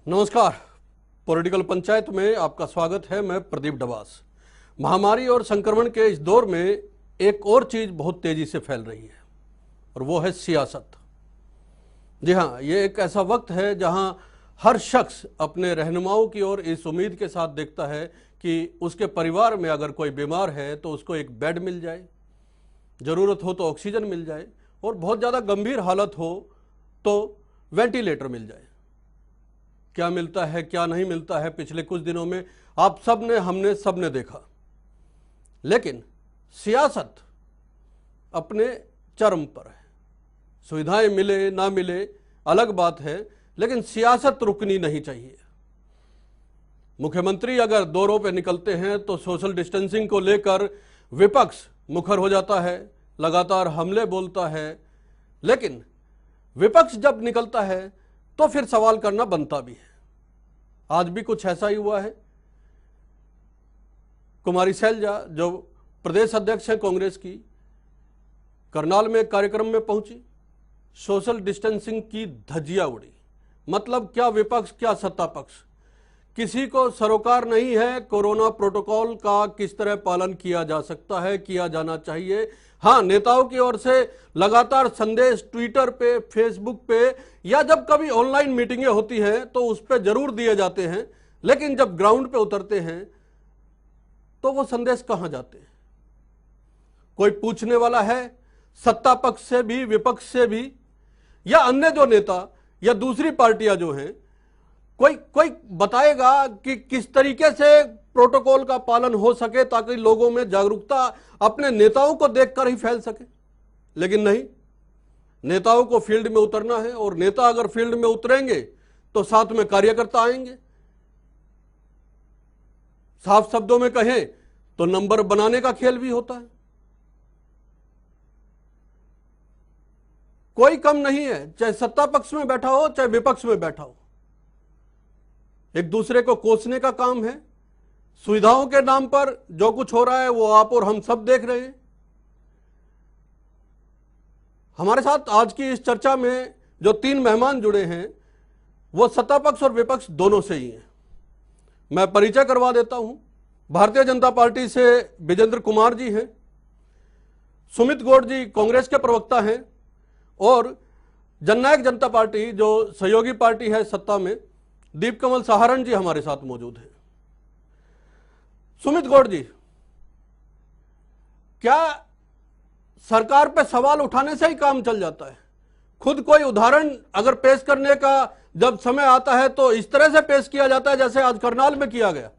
नमस्कार। पॉलिटिकल पंचायत में आपका स्वागत है। मैं प्रदीप डबास। महामारी और संक्रमण के इस दौर में एक और चीज बहुत तेजी से फैल रही है और वो है सियासत। जी हाँ, ये एक ऐसा वक्त है जहां हर शख्स अपने रहनुमाओं की ओर इस उम्मीद के साथ देखता है कि उसके परिवार में अगर कोई बीमार है तो उसको एक बेड मिल जाए, जरूरत हो तो ऑक्सीजन मिल जाए और बहुत ज़्यादा गंभीर हालत हो तो वेंटिलेटर मिल जाए। क्या मिलता है क्या नहीं मिलता है पिछले कुछ दिनों में आप हमने सबने देखा। लेकिन सियासत अपने चरम पर है। सुविधाएं मिले ना मिले अलग बात है, लेकिन सियासत रुकनी नहीं चाहिए। मुख्यमंत्री अगर दौरों पे निकलते हैं तो सोशल डिस्टेंसिंग को लेकर विपक्ष मुखर हो जाता है, लगातार हमले बोलता है। लेकिन विपक्ष जब निकलता है तो फिर सवाल करना बनता भी है। आज भी कुछ ऐसा ही हुआ है। कुमारी शैलजा जो प्रदेश अध्यक्ष है कांग्रेस की, करनाल में एक कार्यक्रम में पहुंची, सोशल डिस्टेंसिंग की धज्जियां उड़ी। मतलब क्या विपक्ष क्या सत्ता पक्ष, किसी को सरोकार नहीं है कोरोना प्रोटोकॉल का किस तरह पालन किया जा सकता है, किया जाना चाहिए। हाँ, नेताओं की ओर से लगातार संदेश ट्विटर पे, फेसबुक पे या जब कभी ऑनलाइन मीटिंगें होती हैं तो उस पर जरूर दिए जाते हैं, लेकिन जब ग्राउंड पे उतरते हैं तो वो संदेश कहां जाते हैं? कोई पूछने वाला है सत्ता पक्ष से भी, विपक्ष से भी, या अन्य जो नेता या दूसरी पार्टियां जो हैं, कोई बताएगा कि किस तरीके से प्रोटोकॉल का पालन हो सके ताकि लोगों में जागरूकता अपने नेताओं को देखकर ही फैल सके? लेकिन नहीं, नेताओं को फील्ड में उतरना है और नेता अगर फील्ड में उतरेंगे तो साथ में कार्यकर्ता आएंगे। साफ शब्दों में कहें तो नंबर बनाने का खेल भी होता है। कोई कम नहीं है, चाहे सत्ता पक्ष में बैठा हो चाहे विपक्ष में बैठा हो। एक दूसरे को कोसने का काम है। सुविधाओं के नाम पर जो कुछ हो रहा है वो आप और हम सब देख रहे हैं। हमारे साथ आज की इस चर्चा में जो 3 मेहमान जुड़े हैं वो सत्ता पक्ष और विपक्ष दोनों से ही हैं। मैं परिचय करवा देता हूं। भारतीय जनता पार्टी से विजेंद्र कुमार जी हैं, सुमित गौड़ जी कांग्रेस के प्रवक्ता हैं और जननायक जनता पार्टी जो सहयोगी पार्टी है सत्ता में, दीप कमल सहारण जी हमारे साथ मौजूद हैं। सुमित गौड़ जी, क्या सरकार पे सवाल उठाने से ही काम चल जाता है? खुद कोई उदाहरण अगर पेश करने का जब समय आता है तो इस तरह से पेश किया जाता है जैसे आज करनाल में किया गया।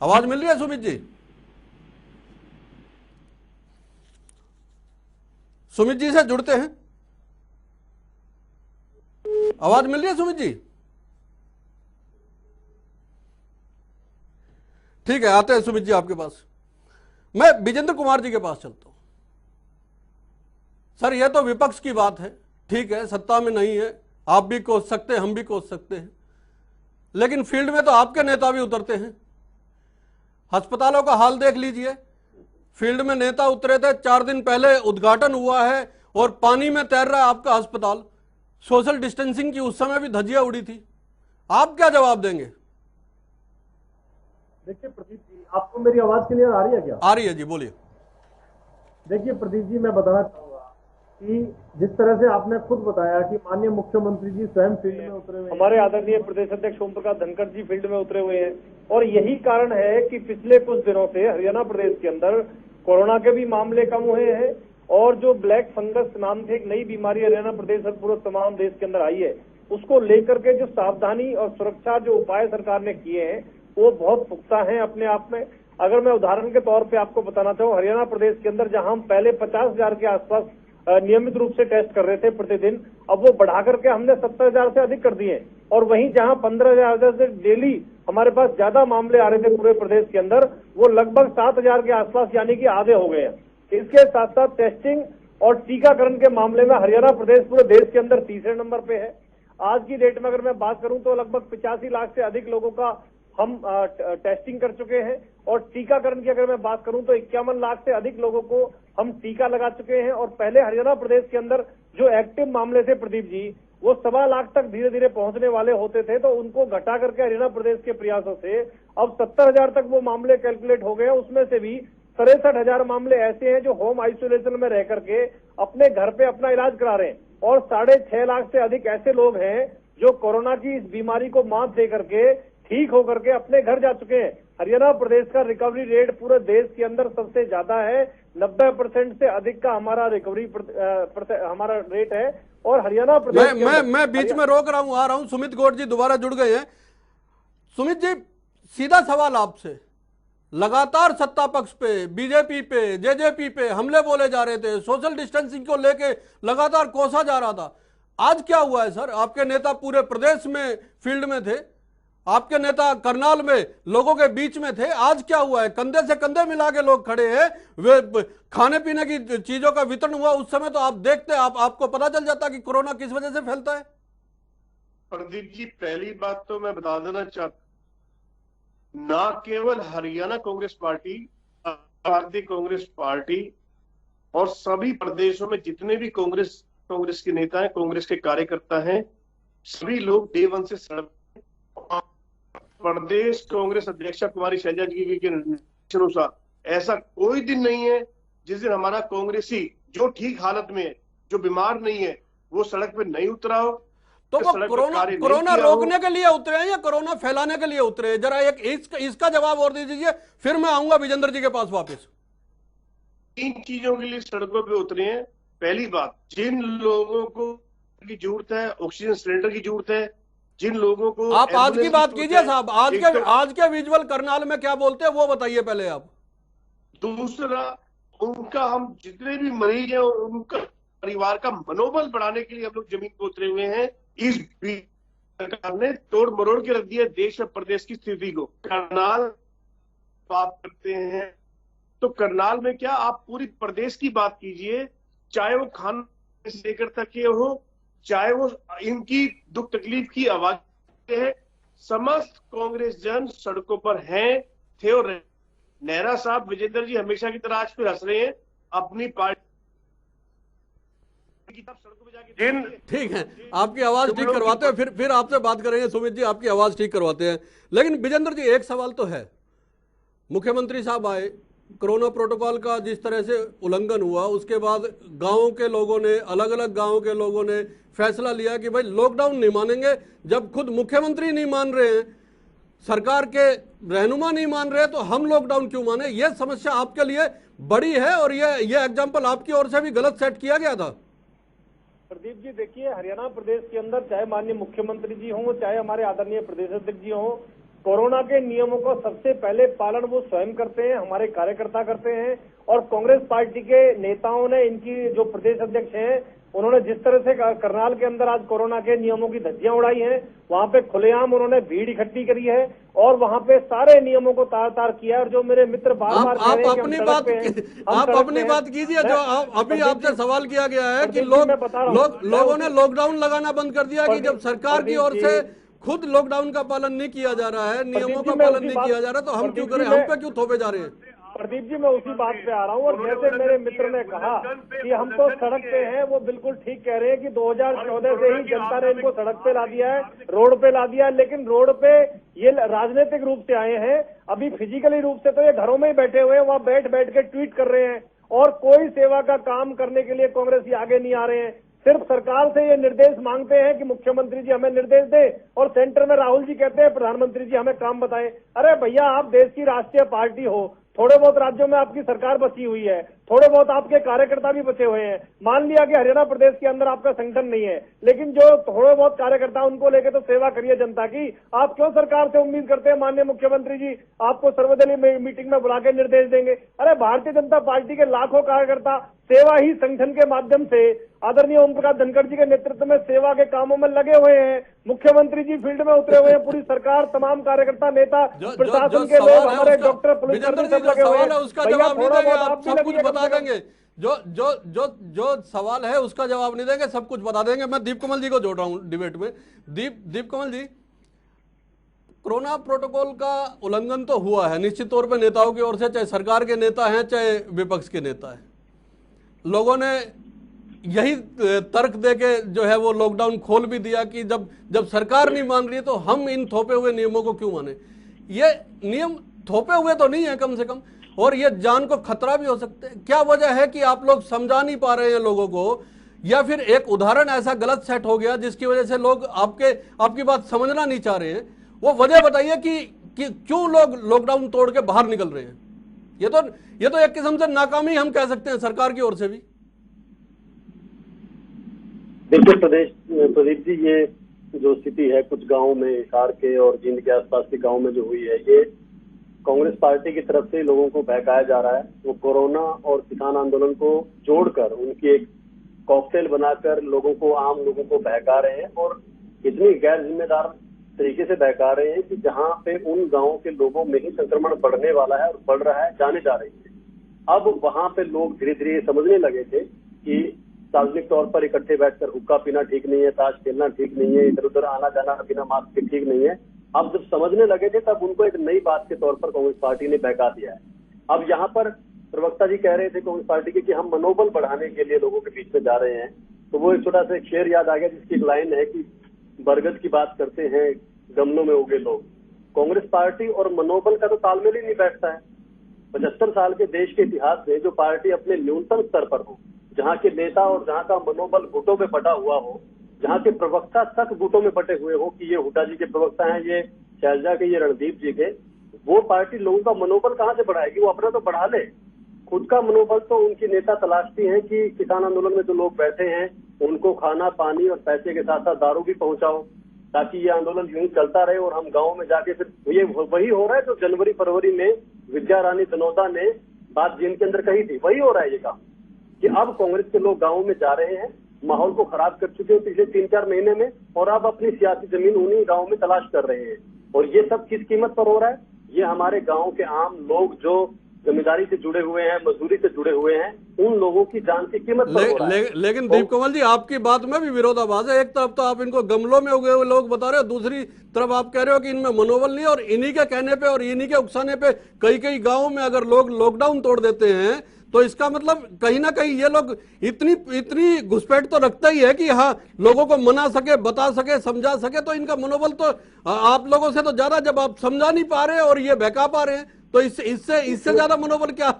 आवाज मिल रही है सुमित जी? सुमित जी से जुड़ते हैं। आवाज मिल रही है सुमित जी? ठीक है, आते हैं सुमित जी आपके पास। मैं विजेंद्र कुमार जी के पास चलता हूं। सर, यह तो विपक्ष की बात है, ठीक है, सत्ता में नहीं है, आप भी कोस सकते हैं, हम भी कोस सकते हैं, लेकिन फील्ड में तो आपके नेता भी उतरते हैं। अस्पतालों का हाल देख लीजिए। फील्ड में नेता उतरे थे, 4 दिन पहले उद्घाटन हुआ है और पानी में तैर रहा है आपका अस्पताल। सोशल डिस्टेंसिंग की उस समय भी धज्जियां उड़ी थी। आप क्या जवाब देंगे? देखिए प्रदीप जी, आपको मेरी आवाज क्लियर आ रही है क्या? आ रही है जी, बोलिए। देखिए प्रदीप जी, मैं बताना चाहूंगा कि जिस तरह से आपने खुद बताया कि माननीय मुख्यमंत्री जी स्वयं फील्ड में उतरे हुए, हमारे आदरणीय प्रदेश अध्यक्ष ओम प्रकाश धनखड़ जी फील्ड में उतरे हुए हैं, और यही कारण है कि पिछले कुछ दिनों से हरियाणा प्रदेश के अंदर कोरोना के भी मामले कम हुए हैं और जो ब्लैक फंगस नाम से एक नई बीमारी हरियाणा प्रदेश और पूरे तमाम देश के अंदर आई है, उसको लेकर के जो सावधानी और सुरक्षा जो उपाय सरकार ने किए हैं वो बहुत पुख्ता हैं अपने आप में। अगर मैं उदाहरण के तौर पे आपको बताना चाहूँ, हरियाणा प्रदेश के अंदर जहां हम पहले 50,000 के आसपास नियमित रूप से टेस्ट कर रहे थे प्रतिदिन, अब वो बढ़ा करके हमने 70,000 से अधिक कर दिए। और वहीं जहां 15,000 से डेली हमारे पास ज्यादा मामले आ रहे थे पूरे प्रदेश के अंदर, वो लगभग 7,000 के आसपास यानी कि आधे हो गए हैं। इसके साथ साथ टेस्टिंग और टीकाकरण के मामले में हरियाणा प्रदेश पूरे देश के अंदर तीसरे नंबर पे है। आज की डेट में अगर मैं बात करूं तो लगभग 85 लाख से अधिक लोगों का हम टेस्टिंग कर चुके हैं। और टीकाकरण की अगर मैं बात करूं तो 51 लाख से अधिक लोगों को हम टीका लगा चुके हैं। और पहले हरियाणा प्रदेश के अंदर जो एक्टिव मामले थे प्रदीप जी, वो 1.25 लाख तक धीरे धीरे पहुंचने वाले होते थे, तो उनको घटा करके हरियाणा प्रदेश के प्रयासों से अब 70,000 तक वो मामले कैलकुलेट हो गए हैं। उसमें से भी 63,000 मामले ऐसे हैं जो होम आइसोलेशन में रह करके अपने घर पे अपना इलाज करा रहे हैं। और 6.5 लाख से अधिक ऐसे लोग हैं जो कोरोना की इस बीमारी को मात दे करके ठीक होकर के अपने घर जा चुके हैं। हरियाणा प्रदेश का रिकवरी रेट पूरे देश के अंदर सबसे ज्यादा है। 90% से अधिक का हमारा रिकवरी हमारा रेट है। और हरियाणा प्रदेश मैं बीच में रोक रहा हूं, आ रहा हूं। सुमित गौड़ जी दोबारा जुड़ गए हैं। सुमित जी, सीधा सवाल आपसे, लगातार सत्ता पक्ष पे, बीजेपी पे, जेजेपी पे हमले बोले जा रहे थे, सोशल डिस्टेंसिंग को लेके लगातार कोसा जा रहा था। आज क्या हुआ है सर? आपके नेता पूरे प्रदेश में फील्ड में थे, आपके नेता करनाल में लोगों के बीच में थे। आज क्या हुआ है? कंधे से कंधे मिला के लोग खड़े हैं। वे खाने पीने की चीजों का वितरण हुआ, उस समय तो आप देखते, आपको पता चल जाता कि कोरोना किस वजह से फैलता है। प्रदीप जी, पहली बात तो मैं बता देना चाहता, ना केवल हरियाणा कांग्रेस पार्टी, भारतीय कांग्रेस पार्टी और सभी प्रदेशों में जितने भी कांग्रेस के नेता हैं, कांग्रेस के कार्यकर्ता हैं, सभी लोग डे वन से सड़क। प्रदेश कांग्रेस अध्यक्षा कुमारी शैलजा जी के अनुसार ऐसा कोई दिन नहीं है जिस दिन हमारा कांग्रेसी जो ठीक हालत में है, जो बीमार नहीं है, वो सड़क पे नहीं उतरा हो। तो वो कोरोना रोकने के लिए उतरे हैं या कोरोना फैलाने के लिए उतरे हैं? जरा एक इसका जवाब और दे दीजिए, फिर मैं आऊंगा विजेंद्र जी के पास वापस। 3 चीजों के लिए सड़कों पे उतरे हैं। पहली बात, जिन लोगों को की जरूरत है, ऑक्सीजन सिलेंडर की जरूरत है, जिन लोगों को आप आज की बात कीजिए साहब, आज के विजुअल करनाल में क्या बोलते हैं वो बताइए पहले आप। दूसरा, उनका हम जितने भी मरीज हैं उनका परिवार का मनोबल बढ़ाने के लिए हम लोग जमीन पर उतरे हुए हैं। इस सरकार ने तोड़ मरोड़ के रख दिया देश और प्रदेश की स्थिति को। करनाल बात करते हैं तो करनाल में क्या, आप पूरी प्रदेश की बात कीजिए, चाहे वो खाने से लेकर तक के हो, चाहे वो इनकी दुख तकलीफ की आवाज है, समस्त कांग्रेस जन सड़कों पर हैं, थे और रहे। नेहरा साहब, विजेंद्र जी हमेशा की तरह आज फिर हंस रहे हैं अपनी पार्टी की सड़कों पर जाके। ठीक है, आपकी आवाज ठीक करवाते हैं, फिर आपसे बात करेंगे। सुमित जी, आपकी आवाज ठीक करवाते हैं। लेकिन विजेंद्र जी, एक सवाल तो है, मुख्यमंत्री साहब आए, कोरोना प्रोटोकॉल का जिस तरह से उल्लंघन हुआ, उसके बाद गांवों के लोगों ने, अलग अलग गांवों के लोगों ने फैसला लिया कि भाई लॉकडाउन नहीं मानेंगे। जब खुद मुख्यमंत्री नहीं मान रहे हैं, सरकार के रहनुमा नहीं मान रहे, तो हम लॉकडाउन क्यों माने? यह समस्या आपके लिए बड़ी है और यह एग्जाम्पल आपकी ओर से भी गलत सेट किया गया था। प्रदीप जी, देखिए, हरियाणा प्रदेश के अंदर चाहे माननीय मुख्यमंत्री जी हों, चाहे हमारे आदरणीय प्रदेश अध्यक्ष जी हों, कोरोना के नियमों को सबसे पहले पालन वो स्वयं करते हैं, हमारे कार्यकर्ता करते हैं। और कांग्रेस पार्टी के नेताओं ने, इनकी जो प्रदेश अध्यक्ष हैं, उन्होंने जिस तरह से करनाल के अंदर आज कोरोना के नियमों की धज्जियां उड़ाई हैं, वहां पे खुलेआम उन्होंने भीड़ इकट्ठी करी है और वहां पे सारे नियमों को तार तार किया। और जो मेरे मित्र बार बार आप अपनी बात कीजिए। जो अभी आपसे सवाल किया गया है कि लोगों ने लॉकडाउन लगाना बंद कर दिया, कि जब सरकार की ओर से खुद लॉकडाउन का पालन नहीं किया जा रहा है, नियमों का पालन नहीं किया जा रहा, तो हम क्यों करें? हम पे क्यों थोपे जा रहे हैं? प्रदीप जी, मैं उसी बात पे आ रहा हूँ। और जैसे मेरे मित्र ने कहा कि हम तो सड़क पे हैं, वो बिल्कुल ठीक कह रहे हैं कि 2014 से ही जनता ने इनको सड़क पे ला दिया है, रोड पे ला दिया है। लेकिन रोड पे ये राजनीतिक रूप से आए हैं, अभी फिजिकली रूप से तो ये घरों में ही बैठे हुए हैं, वहां बैठ बैठ के ट्वीट कर रहे हैं। और कोई सेवा का काम करने के लिए कांग्रेसी आगे नहीं आ रहे हैं। सिर्फ सरकार से ये निर्देश मांगते हैं कि मुख्यमंत्री जी हमें निर्देश दें, और सेंटर में राहुल जी कहते हैं प्रधानमंत्री जी हमें काम बताएं। अरे भैया, आप देश की राष्ट्रीय पार्टी हो, थोड़े बहुत राज्यों में आपकी सरकार बची हुई है, थोड़े बहुत आपके कार्यकर्ता भी बचे हुए हैं। मान लिया कि हरियाणा प्रदेश के अंदर आपका संगठन नहीं है, लेकिन जो थोड़े बहुत कार्यकर्ता, उनको लेकर तो सेवा करिए जनता की। आप क्यों सरकार से उम्मीद करते हैं माननीय मुख्यमंत्री जी आपको सर्वदलीय मीटिंग में बुला के निर्देश देंगे? अरे, भारतीय जनता पार्टी के लाखों कार्यकर्ता सेवा ही संगठन के माध्यम से आदरणीय ओम प्रकाश धनखड़ जी के नेतृत्व में सेवा के कामों में लगे हुए हैं। मुख्यमंत्री जी फील्ड में उतरे हुए हैं, पूरी सरकार, तमाम कार्यकर्ता, नेता, प्रशासन के लोग, हमारे डॉक्टर, पुलिसकर्मी सब लगे हुए हैं। उसका जवाब नहीं देंगे, आप सब कुछ बता देंगे। जो सवाल है उसका जवाब नहीं देंगे, सब कुछ बता देंगे। मैं दीप कमल जी को जोड़ रहा हूं डिबेट में। दीप कमल जी, कोरोना प्रोटोकॉल का उल्लंघन तो हुआ है निश्चित तौर पर नेताओं की ओर से, चाहे सरकार के नेता हैं चाहे विपक्ष के नेता हैं। लोगों ने यही तर्क देके जो है वो लॉकडाउन खोल भी दिया कि जब सरकार नहीं मान रही है तो हम इन थोपे हुए नियमों को क्यों माने। ये नियम थोपे हुए तो नहीं है कम से कम, और ये जान को खतरा भी हो सकते हैं। क्या वजह है कि आप लोग समझा नहीं पा रहे हैं लोगों को, या फिर एक उदाहरण ऐसा गलत सेट हो गया जिसकी वजह से लोग आपकी बात समझना नहीं चाह रहे हैं? वो वजह बताइए कि क्यों लोग लॉकडाउन तोड़ के बाहर निकल रहे हैं। ये तो एक किस्म से नाकामी हम कह सकते हैं सरकार की ओर से भी। देखिए प्रदीप जी, ये जो स्थिति है कुछ गांवों में, हिसार के और जींद के आसपास के गांव में जो हुई है, ये कांग्रेस पार्टी की तरफ से लोगों को बहकाया जा रहा है। वो कोरोना और किसान आंदोलन को जोड़कर उनकी एक कॉकटेल बनाकर लोगों को, आम लोगों को बहका रहे हैं, और इतनी गैर जिम्मेदार तरीके से बहका रहे हैं कि जहां पे उन गांवों के लोगों में ही संक्रमण बढ़ने वाला है और बढ़ रहा है, जाने जा रही है। अब वहां पे लोग धीरे धीरे समझने लगे थे कि सार्वजनिक तौर पर इकट्ठे बैठकर हुक्का पीना ठीक नहीं है, ताश खेलना ठीक नहीं है, इधर उधर आना जाना बिना मास्क के ठीक नहीं है। अब जब समझने लगे थे तब उनको एक नई बात के तौर पर कांग्रेस पार्टी ने बहका दिया है। अब यहाँ पर प्रवक्ता जी कह रहे थे कांग्रेस पार्टी के कि हम मनोबल बढ़ाने के लिए लोगों के बीच में जा रहे हैं, तो वो एक छोटा सा एक शेर याद आ गया जिसकी एक लाइन है कि बरगद की बात करते हैं गमलों में उगे लोग। कांग्रेस पार्टी और मनोबल का तो तालमेल ही नहीं बैठता है। 75 साल के देश के इतिहास में जो पार्टी अपने न्यूनतम स्तर पर हो, जहाँ के नेता और जहाँ का मनोबल गुटों में बटा हुआ हो, जहाँ के प्रवक्ता तक गुटों में बटे हुए हो कि ये हुड्डा जी के प्रवक्ता हैं, ये शैलजा के, ये रणदीप जी के, वो पार्टी लोगों का मनोबल कहाँ से बढ़ाएगी? वो अपना तो बढ़ा ले, खुद का मनोबल तो उनकी नेता तलाशती हैं कि किसान आंदोलन में जो लोग बैठे हैं उनको खाना पानी और पैसे के साथ साथ दारू भी पहुंचाओ, ताकि ये आंदोलन यूं ही चलता रहे और हम गाँव में जाके फिर ये वही हो रहा है जो जनवरी फरवरी में विद्या रानी दनौदा ने बात जेल के अंदर कही थी, वही हो रहा है ये काम कि अब कांग्रेस के लोग गाँव में जा रहे हैं, माहौल को खराब कर चुके हैं पिछले 3-4 महीने में, और अब अपनी सियासी जमीन उन्हीं गाँव में तलाश कर रहे हैं। और ये सब किस कीमत पर हो रहा है? ये हमारे गाँव के आम लोग जो जमींदारी से जुड़े हुए हैं, मजदूरी से जुड़े हुए हैं, उन लोगों की जान की कीमत पर हो रहा है। लेकिन दीप कमल जी, आपकी बात में भी विरोधाभास है। एक तरफ तो आप इनको गमलों में उगे हुए लोग बता रहे हो, दूसरी तरफ आप कह रहे हो कि इनमें मनोबल नहीं है, और इन्हीं के कहने पे और इन्हीं के उकसाने पे कई गाँवों में अगर लोग लॉकडाउन तोड़ देते हैं तो इसका मतलब कहीं ना कहीं ये लोग इतनी घुसपैठ तो रखता ही है कि हाँ लोगों को मना सके, बता सके, समझा सके। तो इनका मनोबल तो आप लोगों से तो ज्यादा, जब आप समझा नहीं पा रहे और ये बहका पा रहे हैं तो इससे ज्यादा मनोबल क्या?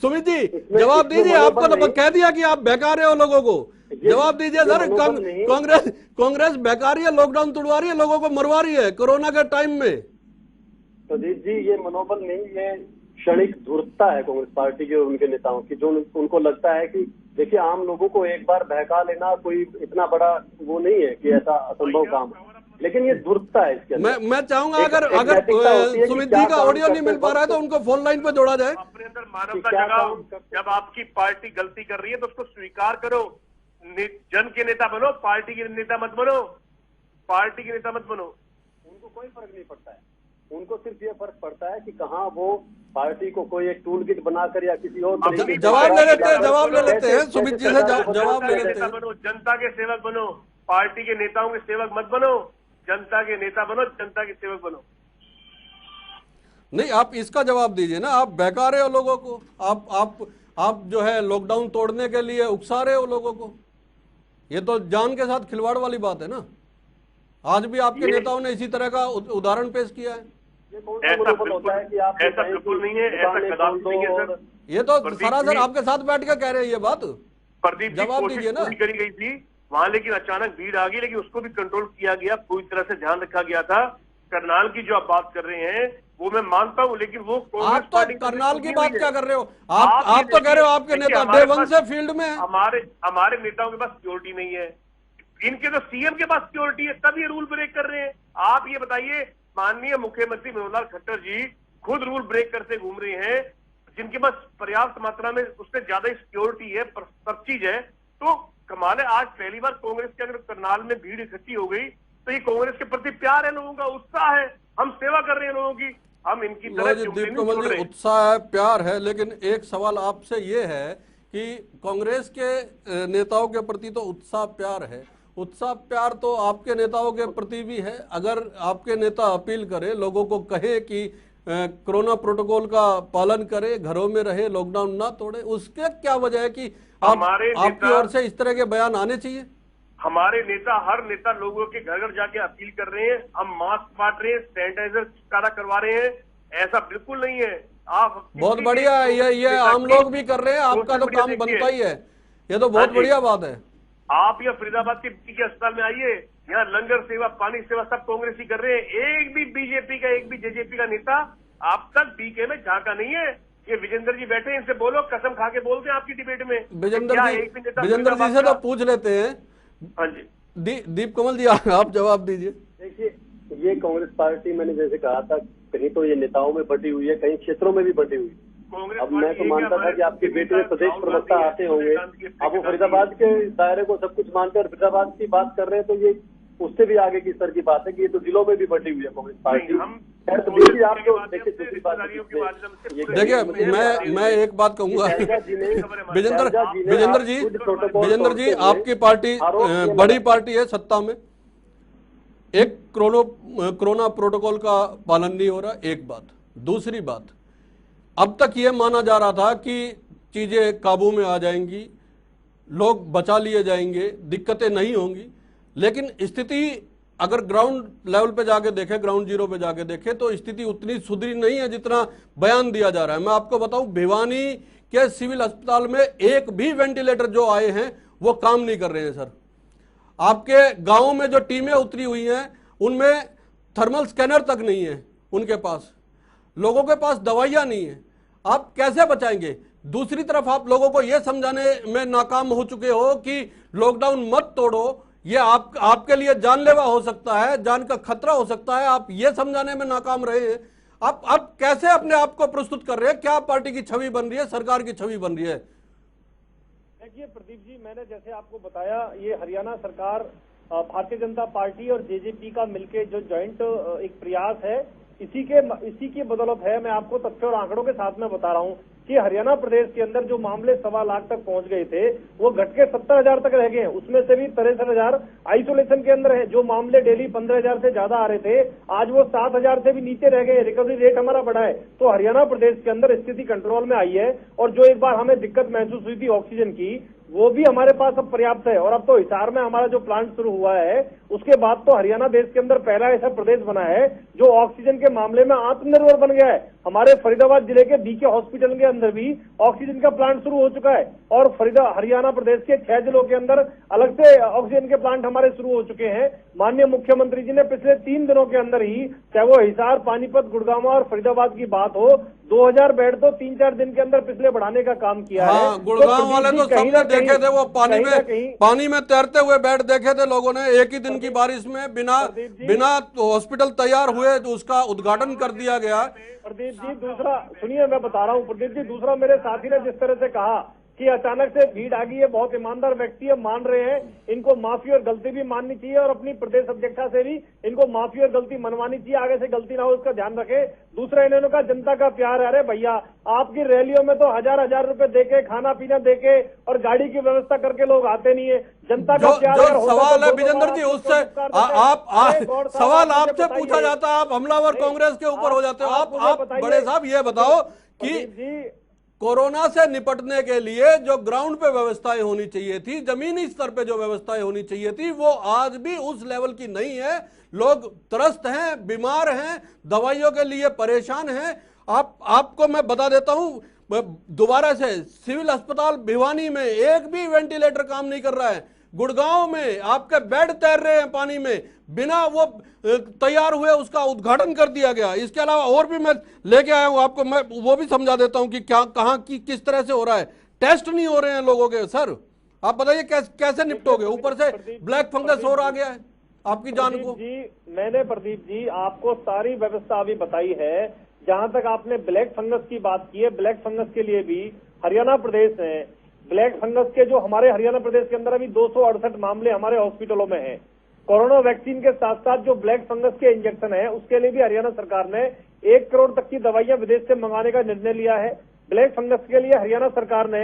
सुमित जी जवाब दीजिए, आपको तो कह दिया कि आप बहका रहे हो लोगों को, जवाब दीजिए सर। कांग्रेस बहका रही है, लॉकडाउन तोड़वा रही है, लोगों को मरवा रही है कोरोना के टाइम में। प्रदीप जी, ये मनोबल नहीं, ये क्षणिक धूर्तता है कांग्रेस पार्टी के और उनके नेताओं की, जो उनको लगता है कि देखिए आम लोगों को एक बार बहका लेना कोई इतना बड़ा वो नहीं है कि ऐसा असंभव काम है, लेकिन ये धूर्तता है इसके अंदर। मैं चाहूंगा अगर सुमित जी का ऑडियो नहीं मिल पा रहा है तो उनको फोन लाइन पे जोड़ा जाए। अपने अंदर मानवता जगाओ। जब आपकी पार्टी गलती कर रही है तो उसको स्वीकार करो, जन के नेता बनो, पार्टी के नेता मत बनो, पार्टी के नेता मत बनो। उनको कोई फर्क नहीं पड़ता है, उनको सिर्फ ये फर्क पड़ता है कि कहाँ वो पार्टी को कोई एक टूल किट बनाकर या किसी और जवाब ले लेते हैं सुमित जी से, जवाब ले लेते हैं। बनो, जनता के सेवक बनो, पार्टी के नेताओं के सेवक मत बनो, जनता के नेता बनो, जनता के सेवक बनो। नहीं, आप इसका जवाब दीजिए ना। आप बहका रहे हो लोगों को, आप जो है लॉकडाउन तोड़ने के लिए उकसा रहे हो लोगों को। ये तो जान के साथ खिलवाड़ वाली बात है ना। आज भी आपके नेताओं ने इसी तरह का उदाहरण पेश किया है। ऐसा बिल्कुल नहीं है, ऐसा कदापि नहीं है सर। ये तो सरासर आपके साथ बैठ के कह रहे हैं ये बात। प्रदीप जी, जवाब दीजिए ना। करी गई थी वहां, लेकिन अचानक भीड़ आ गई, लेकिन उसको भी कंट्रोल किया गया, पूरी तरह से ध्यान रखा गया था। करनाल की जो आप बात कर रहे हैं वो मैं मानता हूं, लेकिन वो आप तो करनाल की बात क्या कर रहे हो? आप तो कह रहे हो आपके नेता डे वन से फील्ड में। हमारे नेताओं के पास सिक्योरिटी नहीं है, इनके तो सीएम के पास सिक्योरिटी है, तब ये रूल ब्रेक कर रहे हैं। आप ये बताइए, माननीय मुख्यमंत्री मनोहर लाल खट्टर जी खुद रूल ब्रेक करते घूम रहे हैं, जिनके पास पर्याप्त मात्रा में उससे ज्यादा सिक्योरिटी है, सब चीज है। तो कमाल है, आज पहली बार कांग्रेस के अगर करनाल में भीड़ इकट्ठी हो गई तो ये कांग्रेस के प्रति प्यार है, लोगों का उत्साह है, हम सेवा कर रहे हैं लोगों की, हम इनकी तरह दीप कमल जी, उत्साह है, प्यार है, लेकिन एक सवाल आपसे ये है कि कांग्रेस के नेताओं के प्रति तो उत्साह प्यार है, उत्साह प्यार तो आपके नेताओं के प्रति भी है। अगर आपके नेता अपील करें, लोगों को कहे कि कोरोना प्रोटोकॉल का पालन करें, घरों में रहे, लॉकडाउन ना तोड़े, उसके क्या वजह है कि आपकी ओर से इस तरह के बयान आने चाहिए? हमारे नेता, हर नेता लोगों के घर घर जाके अपील कर रहे हैं, हम मास्क बांट रहे हैं, सैनिटाइजर कारा करवा रहे हैं। ऐसा बिल्कुल नहीं है। आप बहुत बढ़िया है, ये आम लोग भी कर रहे हैं, आपका तो काम बनता ही है, ये तो बहुत बढ़िया बात है। आप यहाँ फरीदाबाद के बीके अस्पताल में आइए, यहाँ लंगर सेवा, पानी सेवा सब कांग्रेस ही कर रहे हैं। एक भी बीजेपी का, एक भी जेजेपी का नेता आप तक बीके में झांका नहीं है। ये विजेंद्र जी बैठे हैं, इनसे बोलो, कसम खा के बोलते हैं आपकी डिबेट में। विजेंद्र जी से तो पूछ लेते हैं। हाँ जी, दीप कमल जी, आप जवाब दीजिए। देखिए, ये कांग्रेस पार्टी, मैंने जैसे कहा था, कहीं तो ये नेताओं में बटी हुई है, कहीं क्षेत्रों में भी बटी हुई है। अब मैं तो मानता था कि आपके बेटे में प्रदेश प्रवक्ता आते होंगे, अब वो फरीदाबाद के दायरे को सब कुछ मानते हैं, फरीदाबाद की बात कर रहे हैं, तो ये उससे भी आगे की स्तर की बात है कि ये तो जिलों में भी बटी हुई है कांग्रेस पार्टी। तो देखिए, आप तो देखिए, दूसरी बात देखिए, मैं एक बात कहूंगा, विजेंद्र जी, आपकी पार्टी बड़ी पार्टी है सत्ता में, एक कोरोना प्रोटोकॉल का पालन नहीं हो रहा, एक बात। दूसरी बात, अब तक ये माना जा रहा था कि चीजें काबू में आ जाएंगी, लोग बचा लिए जाएंगे, दिक्कतें नहीं होंगी, लेकिन स्थिति अगर ग्राउंड लेवल पे जाके देखें, ग्राउंड जीरो पे जाके देखें, तो स्थिति उतनी सुधरी नहीं है जितना बयान दिया जा रहा है। मैं आपको बताऊं, भिवानी के सिविल अस्पताल में एक भी वेंटिलेटर जो आए हैं वो काम नहीं कर रहे हैं सर। आपके गांवों में जो टीमें उतरी हुई हैं उनमें थर्मल स्कैनर तक नहीं है उनके पास, लोगों के पास दवाइयां नहीं है, आप कैसे बचाएंगे? दूसरी तरफ आप लोगों को यह समझाने में नाकाम हो चुके हो कि लॉकडाउन मत तोड़ो, ये आपके लिए जानलेवा हो सकता है, जान का खतरा हो सकता है, आप ये समझाने में नाकाम रहे हैं। आप कैसे अपने आप को प्रस्तुत कर रहे हैं? क्या पार्टी की छवि बन रही है, सरकार की छवि बन रही है? देखिए प्रदीप जी, मैंने जैसे आपको बताया, ये हरियाणा सरकार, भारतीय जनता पार्टी और जेजेपी का मिलके जो ज्वाइंट एक प्रयास है, इसी की बदौलत है। मैं आपको तथ्य और आंकड़ों के साथ में बता रहा हूं कि हरियाणा प्रदेश के अंदर जो मामले 1.25 लाख तक पहुंच गए थे, वो घट के 70,000 तक रह गए हैं। उसमें से भी 63,000 आइसोलेशन के अंदर है। जो मामले डेली 15,000 से ज्यादा आ रहे थे, आज वो 7,000 से भी नीचे रह गए। रिकवरी रेट हमारा बढ़ा है। तो हरियाणा प्रदेश के अंदर स्थिति कंट्रोल में आई है। और जो एक बार हमें दिक्कत महसूस हुई थी ऑक्सीजन की, वो भी हमारे पास अब पर्याप्त है। और अब तो हिसार में हमारा जो प्लांट शुरू हुआ है, उसके बाद तो हरियाणा देश के अंदर पहला ऐसा प्रदेश बना है जो ऑक्सीजन के मामले में आत्मनिर्भर बन गया है। हमारे फरीदाबाद जिले के बीके हॉस्पिटल के अंदर भी ऑक्सीजन का प्लांट शुरू हो चुका है। और हरियाणा प्रदेश के 6 जिलों के अंदर अलग से ऑक्सीजन के प्लांट हमारे शुरू हो चुके हैं। माननीय मुख्यमंत्री जी ने पिछले 3 दिनों के अंदर ही, चाहे वो हिसार, पानीपत, गुड़गांव और फरीदाबाद की बात हो, 2000 बेड तो 3-4 दिन के अंदर पिछले बढ़ाने का काम किया है। गुड़गांव वाले तो सबने देखे थे, वो पानी में तैरते हुए बेड देखे थे लोगों ने। एक ही दिन की बारिश में बिना हॉस्पिटल तैयार हुए तो उसका उद्घाटन कर दिया गया। प्रदीप जी, दूसरा सुनिए, मैं बता रहा हूँ प्रदीप जी, दूसरा मेरे साथी ने जिस तरह से कहा कि अचानक से भीड़ आ गई है, बहुत ईमानदार व्यक्ति है, मान रहे हैं, इनको माफी और गलती भी माननी चाहिए और अपनी प्रदेश अध्यक्षा से भी इनको माफी और गलती मनवानी चाहिए, आगे से गलती ना हो उसका ध्यान रखे। दूसरा, इन्होंने कहा जनता का प्यार है। अरे भैया, आपकी रैलियों में तो हजार रुपए देके, खाना पीना देके और गाड़ी की व्यवस्था करके लोग आते नहीं है। जनता का प्यार जो सवाल है विजेंद्र जी, उससे सवाल आपसे पूछा जाता है, आप हमलावर कांग्रेस के ऊपर हो जाते हो। आप बड़े साहब ये बताओ कि कोरोना से निपटने के लिए जो ग्राउंड पे व्यवस्थाएं होनी चाहिए थी, जमीनी स्तर पे जो व्यवस्थाएं होनी चाहिए थी, वो आज भी उस लेवल की नहीं है। लोग त्रस्त हैं, बीमार हैं, दवाइयों के लिए परेशान हैं। आपको मैं बता देता हूं दोबारा से, सिविल अस्पताल भिवानी में एक भी वेंटिलेटर काम नहीं कर रहा है। गुड़गांव में आपके बेड तैर रहे हैं पानी में, बिना वो तैयार हुए उसका उद्घाटन कर दिया गया। इसके अलावा और भी मैं लेके आया हूं आपको, मैं वो भी समझा देता हूं कि क्या, कहां की किस तरह से हो रहा है। टेस्ट नहीं हो रहे हैं लोगों के। सर आप बताइए कैसे निपटोगे? ऊपर से ब्लैक फंगस और आ गया है आपकी जान को। मैंने प्रदीप जी आपको सारी व्यवस्था अभी बताई है। जहां तक आपने ब्लैक फंगस की बात की है, ब्लैक फंगस के लिए भी हरियाणा प्रदेश है। ब्लैक फंगस के जो हमारे हरियाणा प्रदेश के अंदर अभी 268 मामले हमारे हॉस्पिटलों में हैं। कोरोना वैक्सीन के साथ साथ जो ब्लैक फंगस के इंजेक्शन है, उसके लिए भी हरियाणा सरकार ने 1 करोड़ तक की दवाइयां विदेश से मंगाने का निर्णय लिया है। ब्लैक फंगस के लिए हरियाणा सरकार ने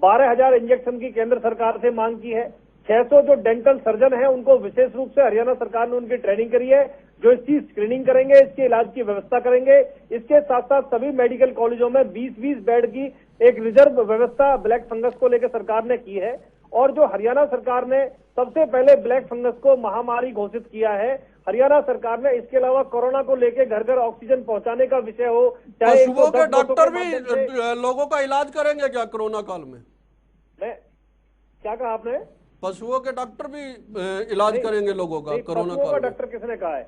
12,000 इंजेक्शन की केंद्र सरकार से मांग की है। 600 जो डेंटल सर्जन है उनको विशेष रूप से हरियाणा सरकार ने उनकी ट्रेनिंग करी है, जो इसकी स्क्रीनिंग करेंगे, इसके इलाज की व्यवस्था करेंगे। इसके साथ साथ सभी मेडिकल कॉलेजों में 20-20 बेड की एक रिजर्व व्यवस्था ब्लैक फंगस को लेकर सरकार ने की है। और जो हरियाणा सरकार ने सबसे पहले ब्लैक फंगस को महामारी घोषित किया है, हरियाणा सरकार ने इसके अलावा कोरोना को लेकर घर घर ऑक्सीजन पहुंचाने का विषय हो, चाहे पशुओं के डॉक्टर भी लोगों का इलाज करेंगे क्या कोरोना काल में? क्या कहा आपने? पशुओं के डॉक्टर भी इलाज करेंगे लोगों का कोरोना काल में? डॉक्टर किसने कहा है?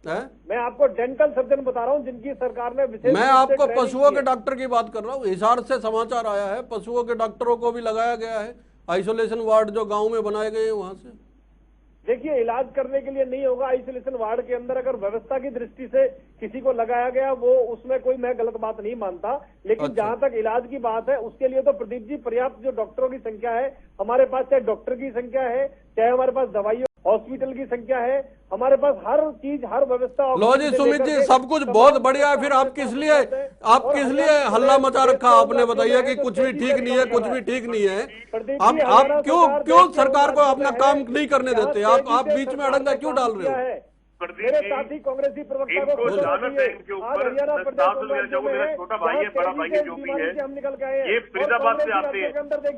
मैं है? आपको डेंटल सर्जन बता रहा हूं जिनकी सरकार ने विशेष मैं आपको पशुओं के डॉक्टर की बात कर रहा हूँ। हिसार से समाचार आया है, पशुओं के डॉक्टरों को भी लगाया गया है, आइसोलेशन वार्ड जो गांव में बनाए गए हैं वहां से। देखिए, इलाज करने के लिए नहीं होगा, आइसोलेशन वार्ड के अंदर अगर व्यवस्था की दृष्टि से किसी को लगाया गया वो उसमें कोई मैं गलत बात नहीं मानता, लेकिन अच्छा। जहां तक इलाज की बात है उसके लिए तो प्रदीप जी पर्याप्त जो डॉक्टरों की संख्या है हमारे पास, चाहे डॉक्टर की संख्या है, चाहे हमारे पास दवाइयों हॉस्पिटल की संख्या है, हमारे पास हर चीज हर व्यवस्था। लो जी सुमित जी, सब कुछ बहुत बढ़िया है, फिर आप किस लिए हल्ला मचा रखा आपने? बताइए कि कुछ भी ठीक नहीं है, कुछ भी ठीक नहीं है। आप क्यों सरकार को अपना काम नहीं करने देते? आप बीच में अड़ंगा क्यों डाल रहे हो? मेरे साथी कांग्रेसी प्रवक्ता इनको जानत है इनके ऊपर। मेरा छोटा भाई है, बड़ा भाई है, जो भी है, ये फरीदाबाद से आते हैं,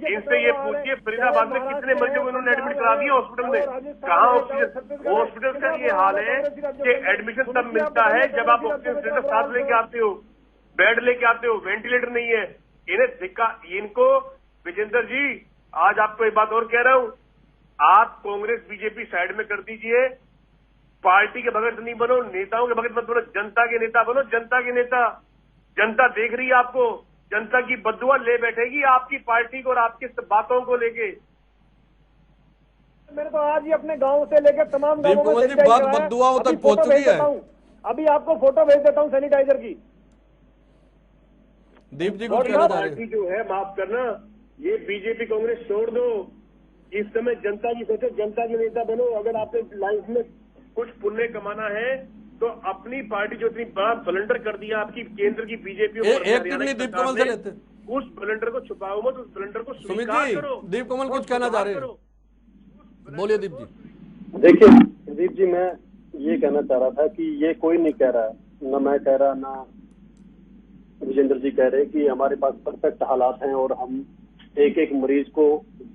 इनसे ये पूछिए फरीदाबाद में कितने मरीजों को इन्होंने एडमिट करा दिया हॉस्पिटल में? कहाँ ऑक्सीजन? हॉस्पिटल का ये हाल है कि एडमिशन तब मिलता है जब आप ऑक्सीजन सिलेंडर साथ लेके आते हो, बेड लेके आते हो, वेंटिलेटर नहीं है। इन्हें धिक्का, इनको विजेंद्र जी आज आपको एक बात और कह रहा हूं, आप कांग्रेस बीजेपी साइड में कर दीजिए, पार्टी के भगत नहीं बनो, नेताओं के भगत मत बनो, जनता के नेता बनो, जनता के नेता। जनता देख रही है आपको, जनता की बद्दुआ ले बैठेगी आपकी पार्टी को और आपकी बातों को लेके। मैंने तो आज ही अपने गांव से लेकर तमाम गांवों में दीपकमल जी, बात बद्दुआओं तक पहुंच चुकी है। अभी आपको फोटो भेज देता हूं सैनिटाइजर की। दीप जी कुछ कहना चाह रहे पार्टी जो है, माफ करना, ये बीजेपी कांग्रेस छोड़ दो, इस समय जनता की सोचो, जनता के नेता बनो। अगर आपने लाइफ में कुछ पुण्य कमाना है तो अपनी पार्टी जो इतनी बड़ा ब्लंडर कर दिया आपकी केंद्र की बीजेपी दीपकमल से लेते, उस ब्लंडर को छुपाओ मत, उस ब्लंडर को सुमित स्वीकार जी, करो। दीपकमल कुछ कहना चाह रहे हैं, बोलिए दीप जी। देखिए प्रदीप जी, मैं ये कहना चाह रहा था कि ये कोई नहीं कह रहा है, ना मैं कह रहा, ना विजेंद्र जी कह रहे कि हमारे पास परफेक्ट हालात हैं और हम एक एक मरीज को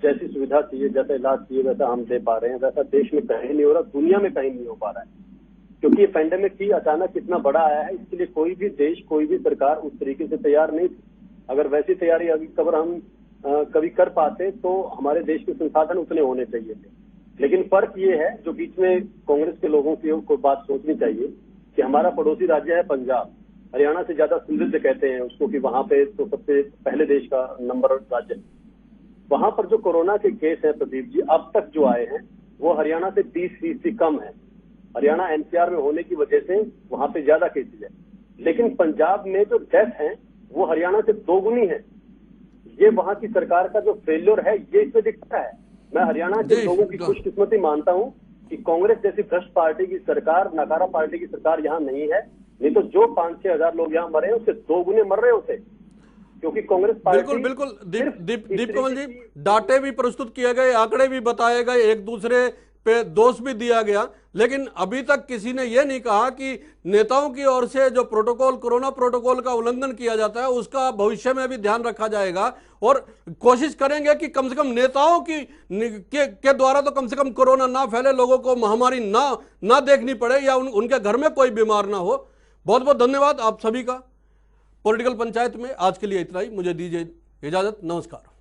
जैसी सुविधा चाहिए, जैसा इलाज चाहिए वैसा हम दे पा रहे हैं। वैसा देश में कहीं नहीं हो रहा, दुनिया में कहीं नहीं हो पा रहा है, क्योंकि ये पेंडेमिक ही अचानक इतना बड़ा आया है। इसके लिए कोई भी देश, कोई भी सरकार उस तरीके से तैयार नहीं थी। अगर वैसी तैयारी अभी हम कभी कर पाते तो हमारे देश के संसाधन उतने होने चाहिए थे। लेकिन फर्क ये है, जो बीच में कांग्रेस के लोगों की को बात सोचनी चाहिए कि हमारा पड़ोसी राज्य है पंजाब, हरियाणा से ज्यादा समृद्ध कहते हैं उसको, कि वहां पे तो सबसे पहले देश का नंबर राज्य। वहां पर जो कोरोना के केस हैं प्रदीप जी, अब तक जो आए हैं वो हरियाणा से 30% कम है। हरियाणा एनसीआर में होने की वजह से वहां पे ज्यादा केसेज है, लेकिन पंजाब में जो डेथ है वो हरियाणा से 2 गुनी है। ये वहां की सरकार का जो फेल्योर है ये इसमें दिखता है। मैं हरियाणा के लोगों की खुशकिस्मती मानता हूं कि कांग्रेस जैसी भ्रष्ट पार्टी की सरकार, नकारा पार्टी की सरकार यहाँ नहीं है, नहीं तो जो 5-6 हजार लोग यहाँ मरे हैं उससे 2 गुने मर रहे होते, क्योंकि कांग्रेस पार्टी। बिल्कुल दीपकमल जी, डाटे भी प्रस्तुत किए गए, आंकड़े भी बताए गए, एक दूसरे पे दोष भी दिया गया, लेकिन अभी तक किसी ने यह नहीं कहा कि नेताओं की ओर से जो प्रोटोकॉल, कोरोना प्रोटोकॉल का उल्लंघन किया जाता है उसका भविष्य में भी ध्यान रखा जाएगा और कोशिश करेंगे कि कम से कम नेताओं के द्वारा तो कम से कम कोरोना ना फैले, लोगों को महामारी ना देखनी पड़े या उनके घर में कोई बीमार ना हो। बहुत बहुत धन्यवाद आप सभी का। पॉलिटिकल पंचायत में आज के लिए इतना ही, मुझे दीजिए इजाजत, नमस्कार।